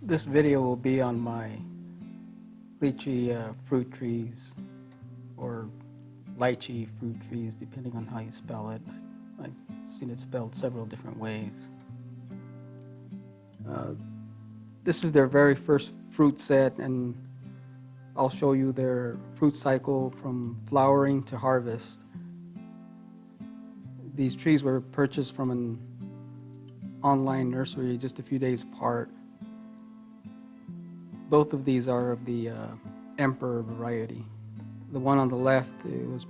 This video will be on my lychee fruit trees, or lychee fruit trees, depending on how you spell it. I've seen it spelled several different ways. This is their very first fruit set, and I'll show you their fruit cycle from flowering to harvest. These trees were purchased from an online nursery just a few days apart. Both of these are of the Emperor variety. The one on the left, it was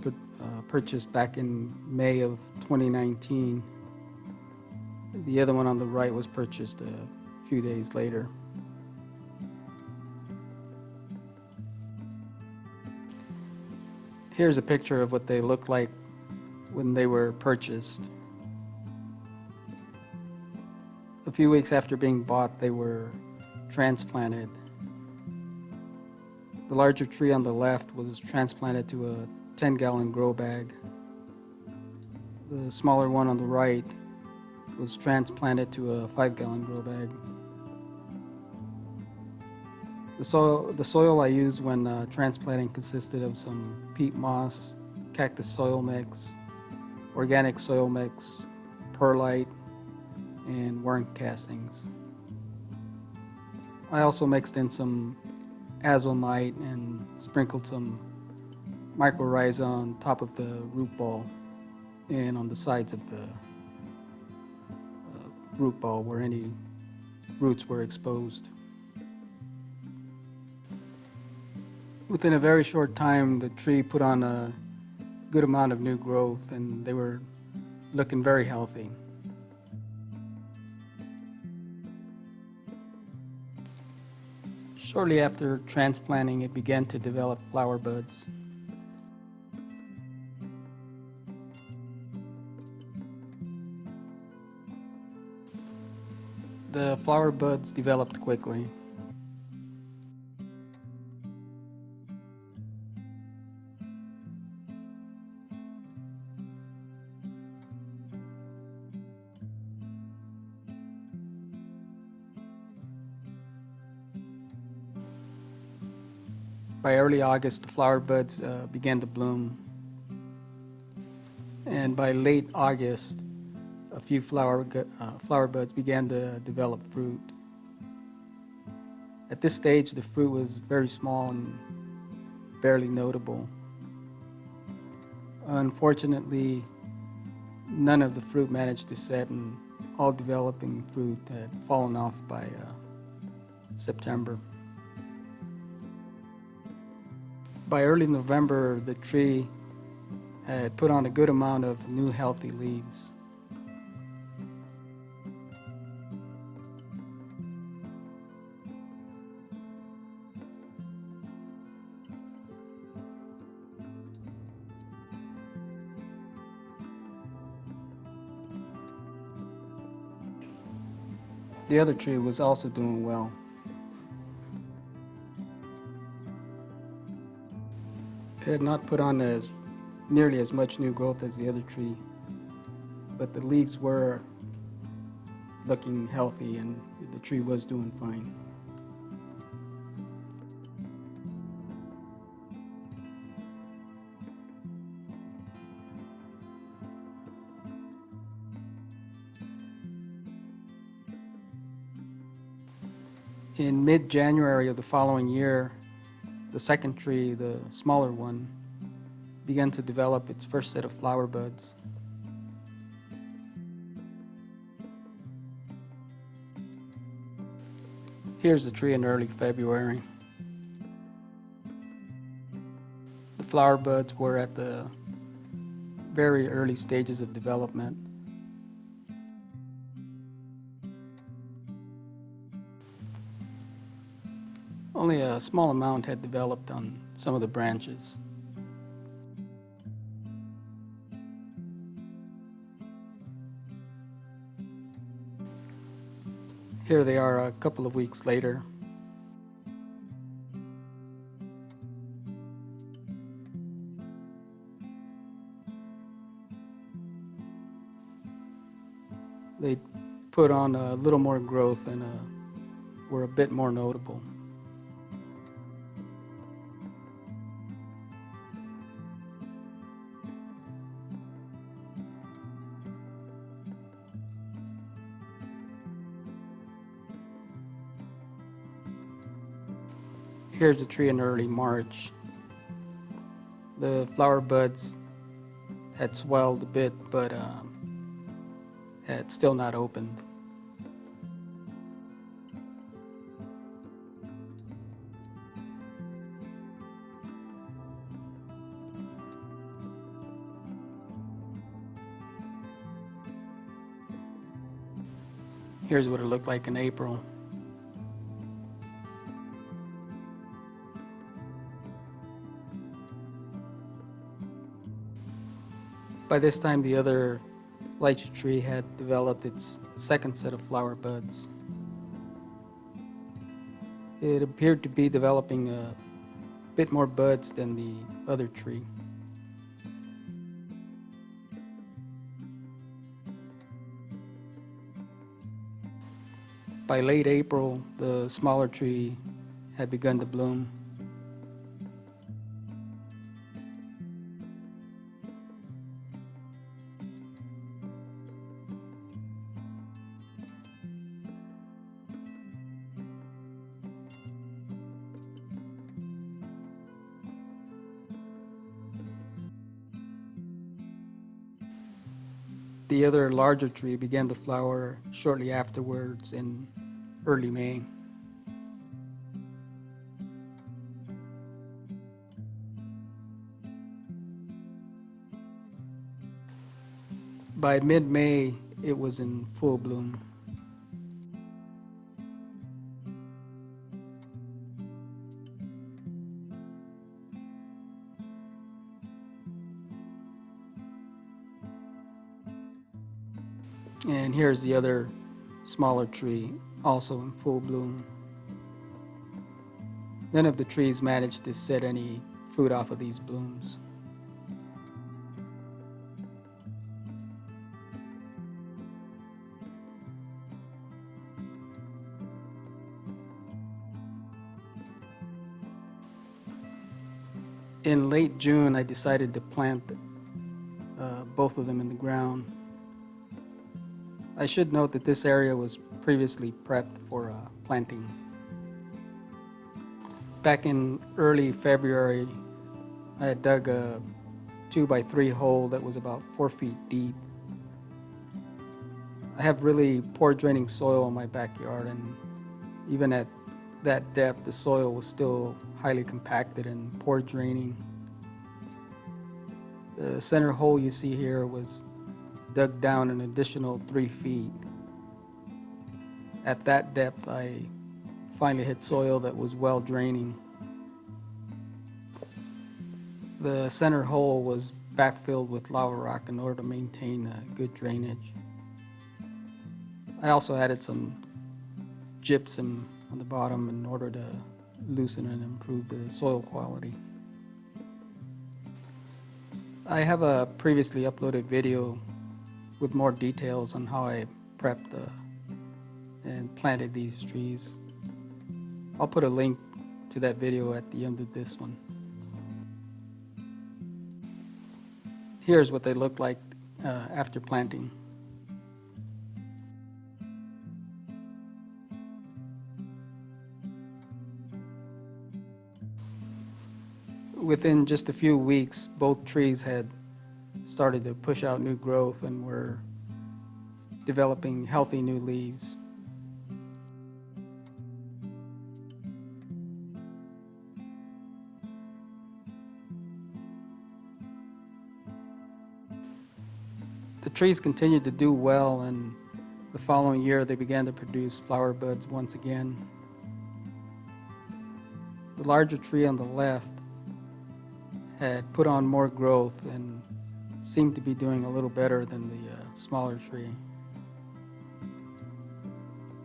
purchased back in May of 2019. The other one on the right was purchased a few days later. Here's a picture of what they looked like when they were purchased. A few weeks after being bought, they were transplanted. The larger tree on the left was transplanted to a 10-gallon grow bag. The smaller one on the right was transplanted to a 5-gallon grow bag. The soil I used when transplanting consisted of some peat moss, cactus soil mix, organic soil mix, perlite, and worm castings. I also mixed in some azomite and sprinkled some mycorrhiza on top of the root ball and on the sides of the root ball where any roots were exposed. Within a very short time, the tree put on a good amount of new growth, and they were looking very healthy. Shortly after transplanting, it began to develop flower buds. The flower buds developed quickly. By early August, the flower buds began to bloom. And by late August, a few flower buds began to develop fruit. At this stage, the fruit was very small and barely notable. Unfortunately, none of the fruit managed to set, and all developing fruit had fallen off by September. By early November, the tree had put on a good amount of new healthy leaves. The other tree was also doing well. It had not put on nearly as much new growth as the other tree, but the leaves were looking healthy and the tree was doing fine. In mid-January of the following year, the second tree, the smaller one, began to develop its first set of flower buds. Here's the tree in early February. The flower buds were at the very early stages of development. Only a small amount had developed on some of the branches. Here they are a couple of weeks later. They put on a little more growth and a were a bit more notable. Here's the tree in early March. The flower buds had swelled a bit, but had still not opened. Here's what it looked like in April. By this time, the other lychee tree had developed its second set of flower buds. It appeared to be developing a bit more buds than the other tree. By late April, the smaller tree had begun to bloom. The other larger tree began to flower shortly afterwards in early May. By mid-May, it was in full bloom. And here's the other smaller tree, also in full bloom. None of the trees managed to set any fruit off of these blooms. In late June, I decided to plant both of them in the ground. I should note that this area was previously prepped for planting. Back in early February, I had dug a 2x3 hole that was about 4 feet deep. I have really poor draining soil in my backyard, and even at that depth, the soil was still highly compacted and poor draining. The center hole you see here was dug down an additional 3 feet. At that depth, I finally hit soil that was well draining. The center hole was backfilled with lava rock in order to maintain good drainage. I also added some gypsum on the bottom in order to loosen and improve the soil quality. I have a previously uploaded video with more details on how I prepped and planted these trees. I'll put a link to that video at the end of this one. Here's what they look like after planting. Within just a few weeks, both trees had started to push out new growth and were developing healthy new leaves. The trees continued to do well, and the following year they began to produce flower buds once again. The larger tree on the left had put on more growth and seemed to be doing a little better than the smaller tree.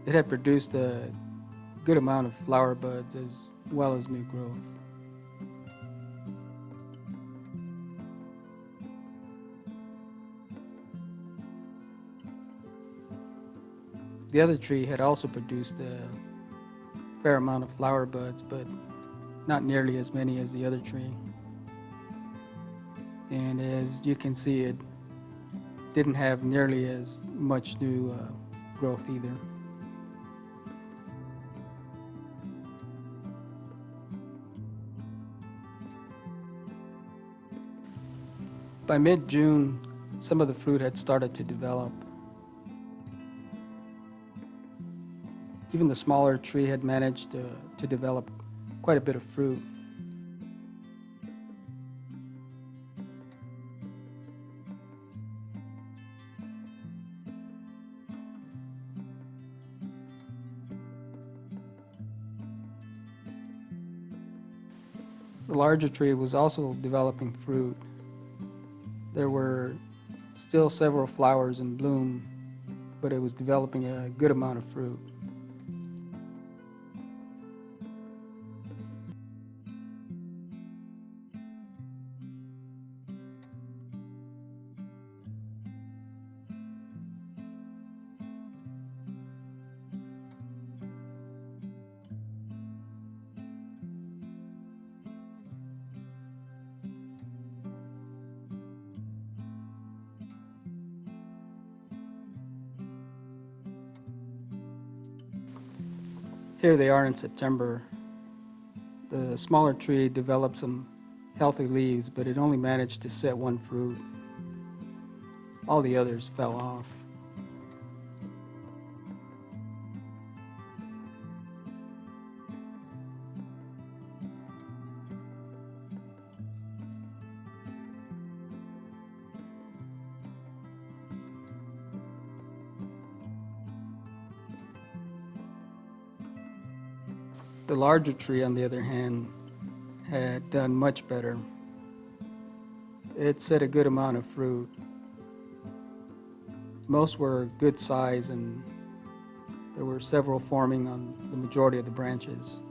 It had produced a good amount of flower buds as well as new growth. The other tree had also produced fair amount of flower buds, but not nearly as many as the other tree. And as you can see, it didn't have nearly as much new growth either. By mid-June, some of the fruit had started to develop. Even the smaller tree had managed to develop quite a bit of fruit. The larger tree was also developing fruit. There were still several flowers in bloom, but it was developing a good amount of fruit. Here they are in September. The smaller tree developed some healthy leaves, but it only managed to set one fruit. All the others fell off. The larger tree, on the other hand, had done much better. It set a good amount of fruit. Most were good size, and there were several forming on the majority of the branches.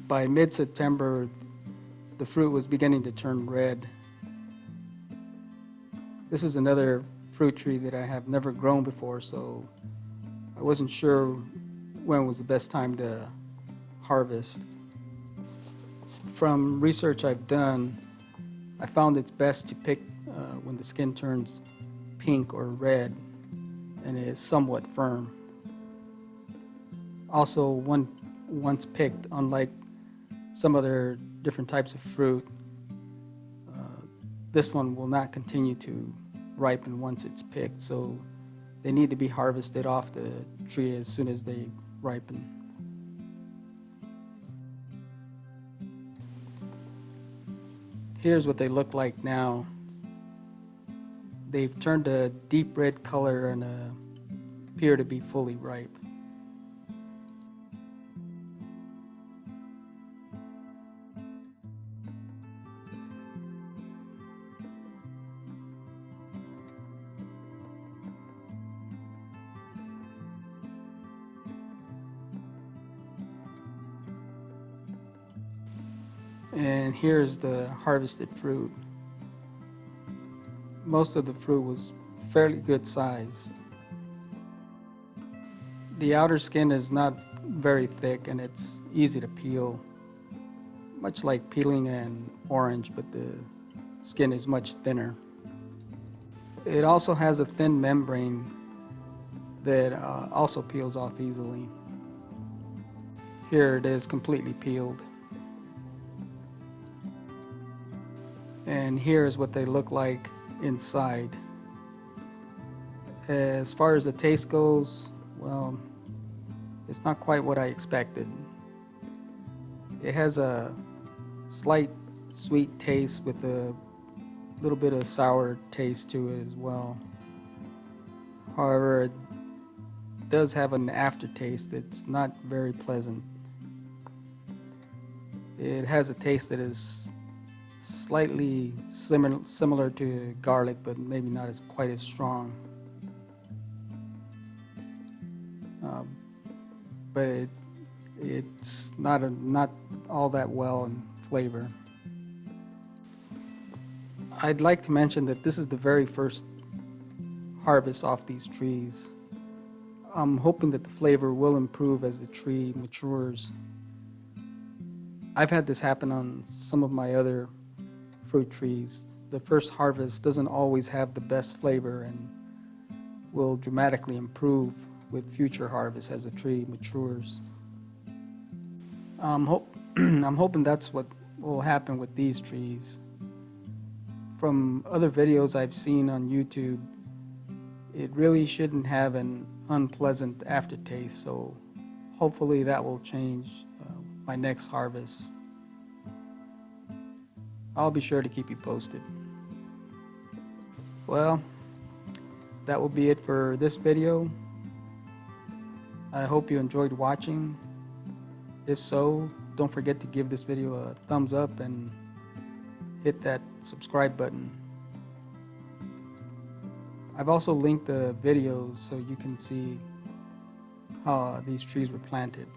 By mid-September, the fruit was beginning to turn red. This is another fruit tree that I have never grown before, so I wasn't sure when was the best time to harvest. From research I've done, I found it's best to pick when the skin turns pink or red and is somewhat firm. Also, once picked, unlike some other different types of fruit, this one will not continue to ripen once it's picked, so they need to be harvested off the tree as soon as they ripen. Here's what they look like now. They've turned a deep red color and appear to be fully ripe. And here's the harvested fruit. Most of the fruit was fairly good size. The outer skin is not very thick and it's easy to peel, much like peeling an orange, but the skin is much thinner. It also has a thin membrane that also peels off easily. Here it is completely peeled. And here is what they look like inside. As far as the taste goes, well, it's not quite what I expected. It has a slight sweet taste with a little bit of sour taste to it as well. However, does have an aftertaste that's not very pleasant. It has a taste that is slightly similar to garlic, but maybe not as quite as strong. Um, but it's not all that well in flavor. I'd like to mention that this is the very first harvest off these trees. I'm hoping that the flavor will improve as the tree matures. I've had this happen on some of my other fruit trees. The first harvest doesn't always have the best flavor and will dramatically improve with future harvests as the tree matures. I'm hoping that's what will happen with these trees. From other videos I've seen on YouTube, it really shouldn't have an unpleasant aftertaste, so hopefully that will change my next harvest. I'll be sure to keep you posted. Well, that will be it for this video. I hope you enjoyed watching. If so, don't forget to give this video a thumbs up and hit that subscribe button. I've also linked the videos so you can see how these trees were planted.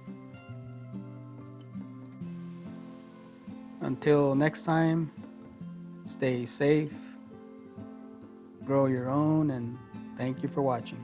Until next time, stay safe, grow your own, and thank you for watching.